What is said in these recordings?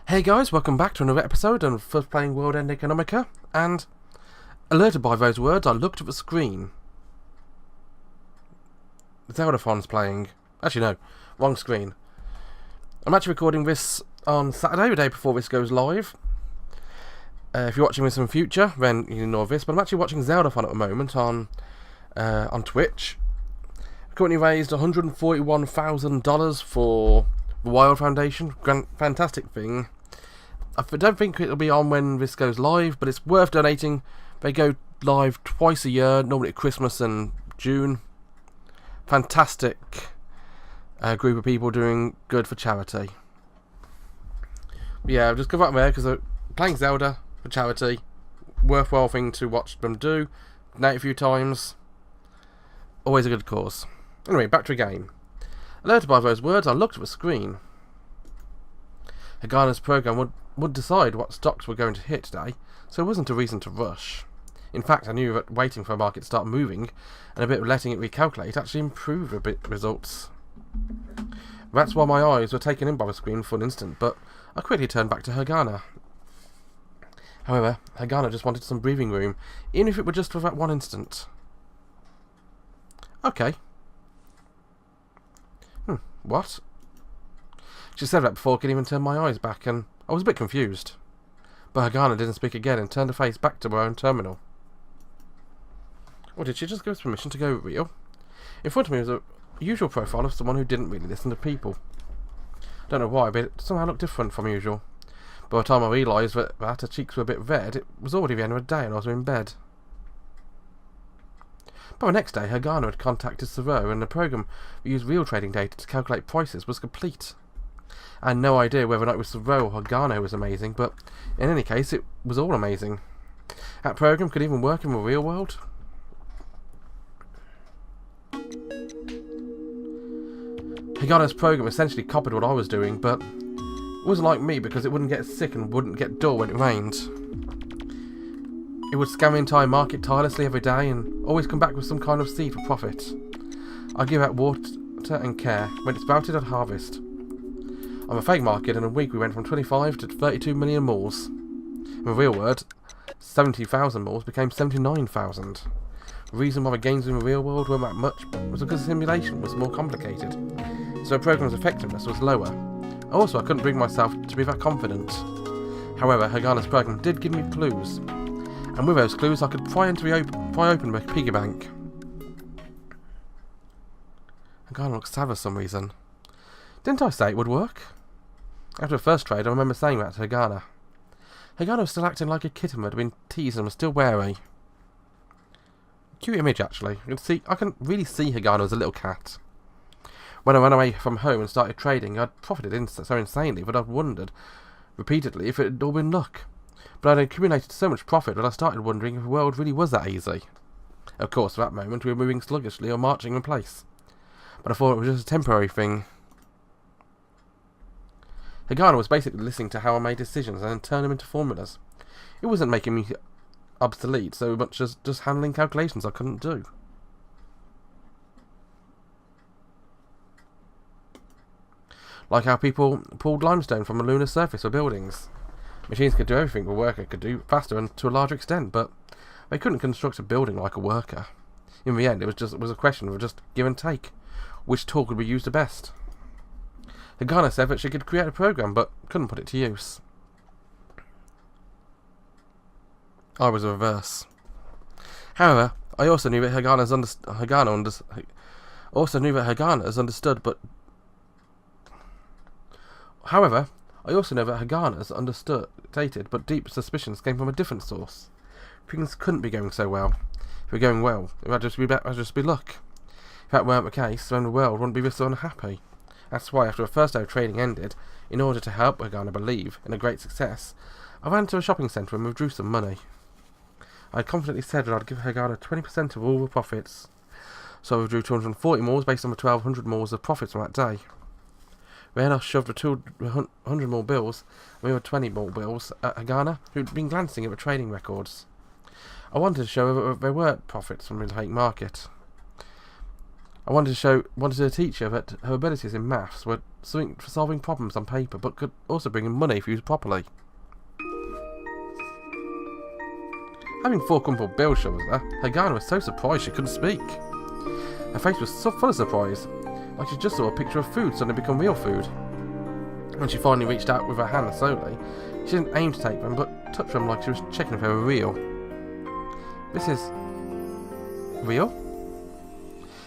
Hey guys, welcome back to another episode of First Playing World End Economica, and alerted by those words, I looked at the screen. Zeldafon's playing. Actually no, wrong screen. I'm actually recording this on Saturday, the day before this goes live. If you're watching this in the future, then you know this, but I'm actually watching Zeldafon at the moment on Twitch. I've currently raised $141,000 for the Wild Foundation. Fantastic thing. I don't think it'll be on when this goes live, but it's worth donating. They go live twice a year, normally at Christmas and June. Fantastic group of people doing good for charity. But yeah, I've just come back there because they're playing Zelda for charity. Worthwhile thing to watch them do. Donate a few times. Always a good cause. Anyway, back to the game. Alerted by those words, I looked at the screen. Hagana's program would decide what stocks were going to hit today, so there wasn't a reason to rush. In fact, I knew that waiting for a market to start moving and a bit of letting it recalculate actually improved a bit results. That's why my eyes were taken in by the screen for an instant, but I quickly turned back to Hagana. However, Hagana just wanted some breathing room, even if it were just for that one instant. Okay. What? She said that before I could even turn my eyes back, and I was a bit confused. But Hagana didn't speak again and turned her face back to her own terminal. Or did she just give us permission to go real? In front of me was a usual profile of someone who didn't really listen to people. Don't know why, but it somehow looked different from usual. By the time I realised that her cheeks were a bit red, it was already the end of the day and I was in bed. By the next day, Hagana had contacted Thoreau, and the program that used real trading data to calculate prices was complete. I had no idea whether or not it was Thoreau or Hagana who was amazing, but in any case, it was all amazing. That program could even work in the real world. Hagana's program essentially copied what I was doing, but it wasn't like me because it wouldn't get sick and wouldn't get dull when it rained. It would scan the entire market tirelessly every day and always come back with some kind of seed for profit. I'd give out water and care. When it sprouted, I'd harvest. On the fake market, in a week we went from 25 to 32 million moles. In the real world, 70,000 moles became 79,000. The reason why the gains in the real world weren't that much was because the simulation was more complicated, so the program's effectiveness was lower. Also, I couldn't bring myself to be that confident. However, Hagana's program did give me clues, and with those clues I could pry open my piggy bank. Hagana looks sad for some reason. Didn't I say it would work? After the first trade, I remember saying that to Hagana. Hagana was still acting like a kitten that had been teased and was still wary. Cute image, actually. I can really see Hagana as a little cat. When I ran away from home and started trading, I'd profited so insanely that I'd wondered repeatedly if it had all been luck. But I'd accumulated so much profit that I started wondering if the world really was that easy. Of course, at that moment we were moving sluggishly or marching in place. But I thought it was just a temporary thing. Hagana was basically listening to how I made decisions and then turned them into formulas. It wasn't making me obsolete so much as just handling calculations I couldn't do. Like how people pulled limestone from a lunar surface for buildings. Machines could do everything a worker could do faster and to a larger extent, but they couldn't construct a building like a worker. In the end, it was a question of just give and take. Which tool could be used the best? Hagana said that she could create a program, but couldn't put it to use. I was the reverse. However, I also knew that Hagana's understood, but dated, but deep suspicions came from a different source. Things couldn't be going so well. If they were going well, it would just be luck. If that weren't the case, then the world wouldn't be this unhappy. That's why, after the first day of trading ended, in order to help Hagana believe in a great success, I ran to a shopping centre and withdrew some money. I confidently said that I'd give Hagana 20% of all the profits, so I withdrew 240 moles based on the 1,200 moles of profits from that day. Then I shoved the 200 more bills, and we had 20 more bills at Hagana, who'd been glancing at the trading records. I wanted to show her that there were profits from the fake market. I wanted to teach her that her abilities in maths were something for solving problems on paper, but could also bring in money if used properly. Having 4 crumpled bills shown her, Hagana was so surprised she couldn't speak. Her face was so full of surprise, like she just saw a picture of food suddenly become real food. When she finally reached out with her hands slowly, she didn't aim to take them, but touched them like she was checking if they were real. This is... real?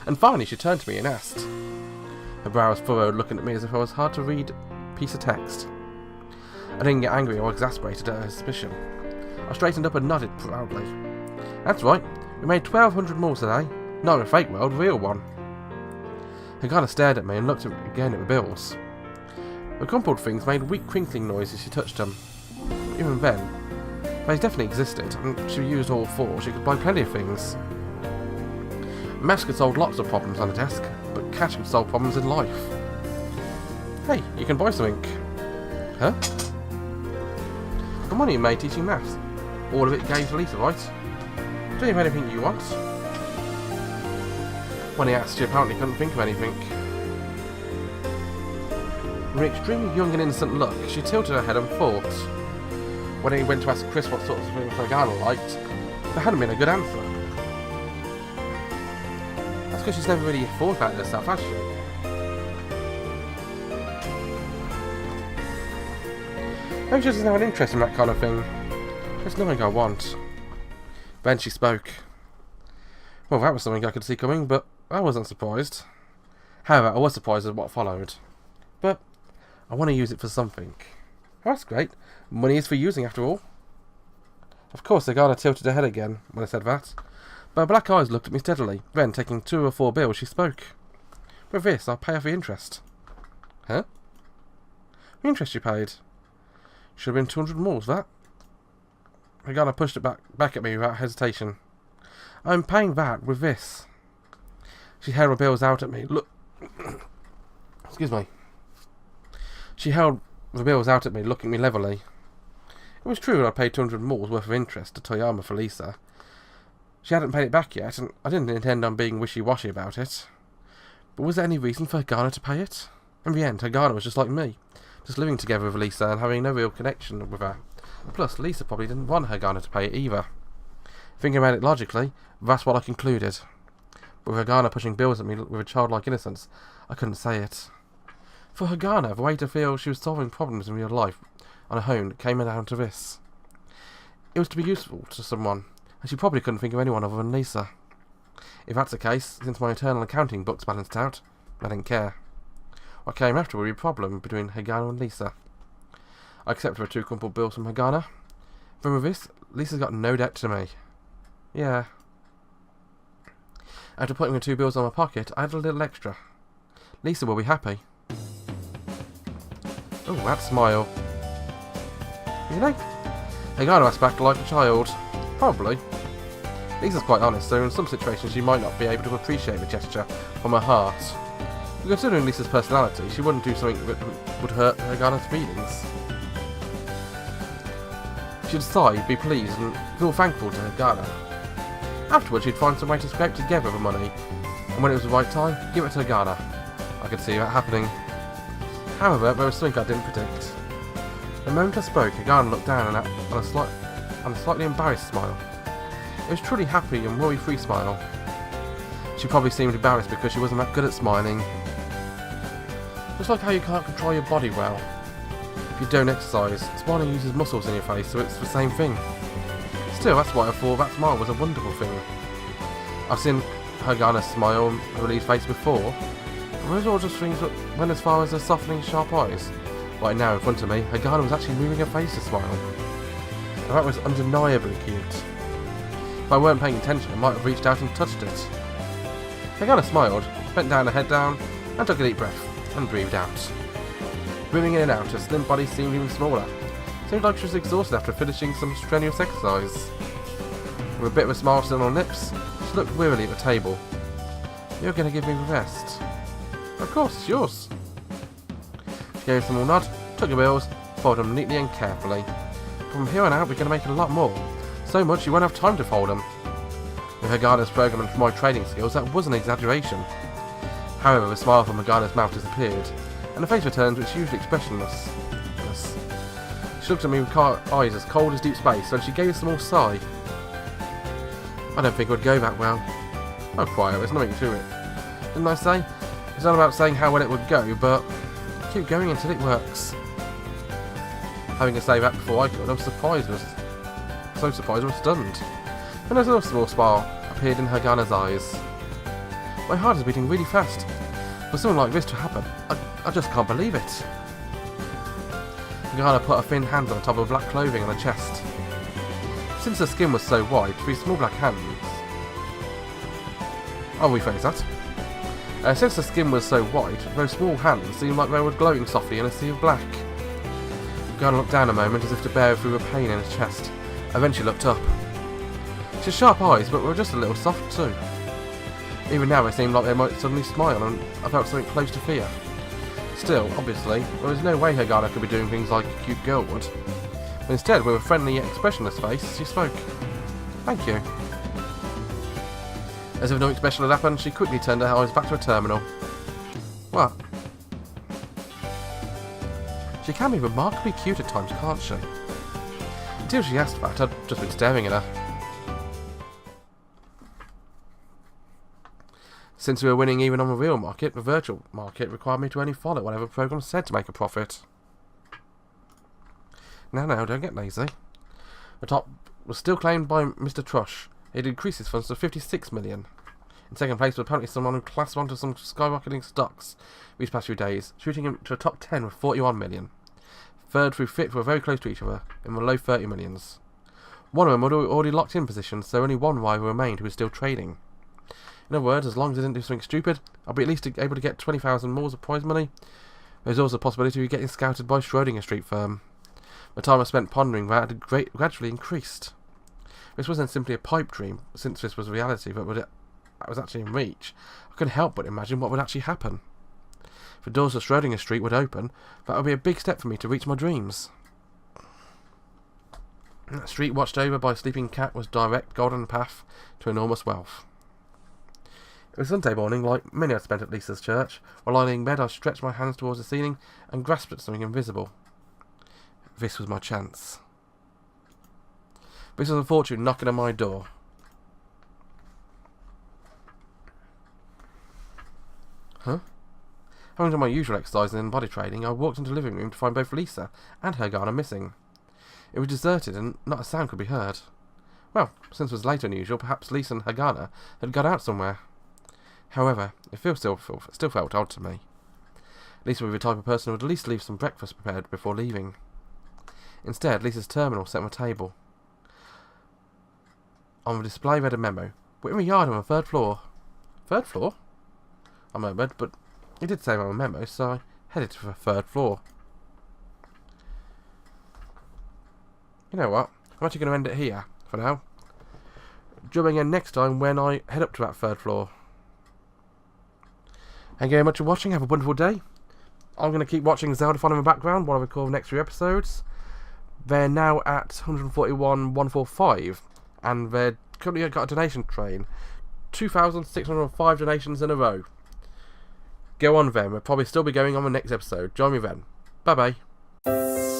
And finally she turned to me and asked. Her brows furrowed, looking at me as if I was hard to read piece of text. I didn't get angry or exasperated at her suspicion. I straightened up and nodded proudly. That's right, we made 1,200 more today. Not in a fake world, real one. Hagana stared at me and looked again at the bills. The crumpled things made weak crinkling noises as she touched them. Even then, they definitely existed, and if she used all 4, she could buy plenty of things. Maths could solve lots of problems on a desk, but cash could solve problems in life. Hey, you can buy something. Huh? The money you made teaching maths. All of it gave to Lisa, right? Do you have anything you want? When he asked, she apparently couldn't think of anything. With an extremely young and innocent look, she tilted her head and thought. When he went to ask Chris what sort of things Hagana liked, there hadn't been a good answer. That's because she's never really thought about it herself, has she? Maybe she doesn't have an interest in that kind of thing. There's nothing I want. Then she spoke. Well, that was something I could see coming, but I wasn't surprised. However, I was surprised at what followed. But I want to use it for something. Oh, that's great. Money is for using, after all. Of course, Hagana tilted her head again when I said that. But her black eyes looked at me steadily. Then, taking 2 or 4 bills, she spoke. With this, I'll pay off the interest. Huh? The interest you paid? Should have been 200 more, was that? Hagana pushed it back at me without hesitation. I'm paying that with this. She held her bills out at me. Look. Excuse me. She held the bills out at me, looking at me levelly. It was true that I paid 200 more worth of interest to Toyama for Lisa. She hadn't paid it back yet, and I didn't intend on being wishy-washy about it. But was there any reason for Hagana to pay it? In the end, Hagana was just like me, just living together with Lisa and having no real connection with her. Plus, Lisa probably didn't want Hagana to pay it either. Thinking about it logically, that's what I concluded. But with Hagana pushing bills at me with a childlike innocence, I couldn't say it. For Hagana, the way to feel she was solving problems in real life on her own came down to this. It was to be useful to someone, and she probably couldn't think of anyone other than Lisa. If that's the case, since my internal accounting books balanced out, I didn't care. What came after would be a problem between Hagana and Lisa. I accepted her 2 crumpled bills from Hagana. From this, Lisa's got no debt to me. Yeah. After putting the 2 bills on my pocket, I had a little extra. Lisa will be happy. Oh, that smile. Really? Hagana asked back like a child. Probably. Lisa's quite honest, so in some situations she might not be able to appreciate the gesture from her heart. But considering Lisa's personality, she wouldn't do something that would hurt Hagana's feelings. She'd sigh, be pleased, and feel thankful to Hagana. Afterwards, she'd find some way to scrape together the money, and when it was the right time, give it to Hagana. I could see that happening. However, there was something I didn't predict. The moment I spoke, Hagana looked down on a slightly embarrassed smile. It was a truly happy and worry-free smile. She probably seemed embarrassed because she wasn't that good at smiling. Just like how you can't control your body well. If you don't exercise, smiling uses muscles in your face, so it's the same thing. Still, that's why I thought that smile was a wonderful thing. I've seen Hagana smile and relieved face before, but those are all just things that went as far as her softening sharp eyes. Right now, in front of me, Hagana was actually moving her face to smile. And that was undeniably cute. If I weren't paying attention, I might have reached out and touched it. Hagana smiled, bent down her head down, and took a deep breath, and breathed out. Breathing in and out, her slim body seemed even smaller. Seemed like she was exhausted after finishing some strenuous exercise. With a bit of a smile still on her lips, she looked wearily at the table. You're going to give me the rest? Of course, it's yours. She gave a small nod, took the bills, folded them neatly and carefully. From here on out, we're going to make a lot more. So much you won't have time to fold them. With Hagana's programming for my trading skills, that was an exaggeration. However, the smile from Hagana's mouth disappeared, and the face returned to its usual expressionless. She looked at me with eyes as cold as deep space, and she gave a small sigh. I don't think it would go that well. Oh, quiet, there's nothing to it. Didn't I say? It's not about saying how well it would go, but keep going until it works. Having to say that before I could, I was surprised, so surprised I was stunned. And a little small smile appeared in Hagana's eyes. My heart is beating really fast. For something like this to happen, I just can't believe it. Hagana put her thin hands on top of black clothing on her chest. Since her skin was so white, these small black hands... I'll rephrase that. Since her skin was so white, those small hands seemed like they were glowing softly in a sea of black. Hagana looked down a moment as if to bear through a pain in his chest. Eventually looked up. She had sharp eyes, but were just a little soft too. Even now they seemed like they might suddenly smile, and I felt something close to fear. Still, obviously, there was no way Hagana could be doing things like a cute girl would. But instead, with a friendly yet expressionless face, she spoke. Thank you. As if nothing special had happened, she quickly turned her eyes back to her terminal. What? She can be remarkably cute at times, can't she? Until she asked that, I'd just been staring at her. Since we were winning even on the real market, the virtual market required me to only follow whatever the program said to make a profit. No, don't get lazy. The top was still claimed by Mr. Trush. He had increased his funds to 56 million. In second place was apparently someone who classed onto some skyrocketing stocks these past few days, shooting him to the top 10 with 41 million. Third through fifth were very close to each other, in the low 30 millions. One of them had already locked in positions, so only one rival remained who was still trading. In other words, as long as I didn't do something stupid, I'll be at least able to get 20,000 more of prize money. There's also a possibility of getting scouted by Schrödinger Street firm. The time I spent pondering that had gradually increased. This wasn't simply a pipe dream, since this was reality, but I was actually in reach. I couldn't help but imagine what would actually happen. If the doors of Schrödinger Street would open, that would be a big step for me to reach my dreams. That street watched over by a sleeping cat was direct golden path to enormous wealth. It was Sunday morning, like many I'd spent at Lisa's church. While lying in bed, I stretched my hands towards the ceiling and grasped at something invisible. This was my chance. This was a fortune knocking on my door. Huh? Having done my usual exercise and body training, I walked into the living room to find both Lisa and Hagana missing. It was deserted and not a sound could be heard. Well, since it was later than usual, perhaps Lisa and Hagana had got out somewhere. However, it still felt odd to me. Lisa was the type of person who would at least leave some breakfast prepared before leaving. Instead, Lisa's terminal sat on the table. On the display read a memo. We're in the yard on the third floor. Third floor? I murmured, but it did say on the memo, so I headed to the third floor. You know what? I'm actually going to end it here, for now. Join me again next time when I head up to that third floor. Thank you very much for watching. Have a wonderful day. I'm going to keep watching Zelda Fun in the background while I record the next 3 episodes. They're now at 141,145, and they've currently got a donation train. 2,605 donations in a row. Go on then. We'll probably still be going on the next episode. Join me then. Bye bye.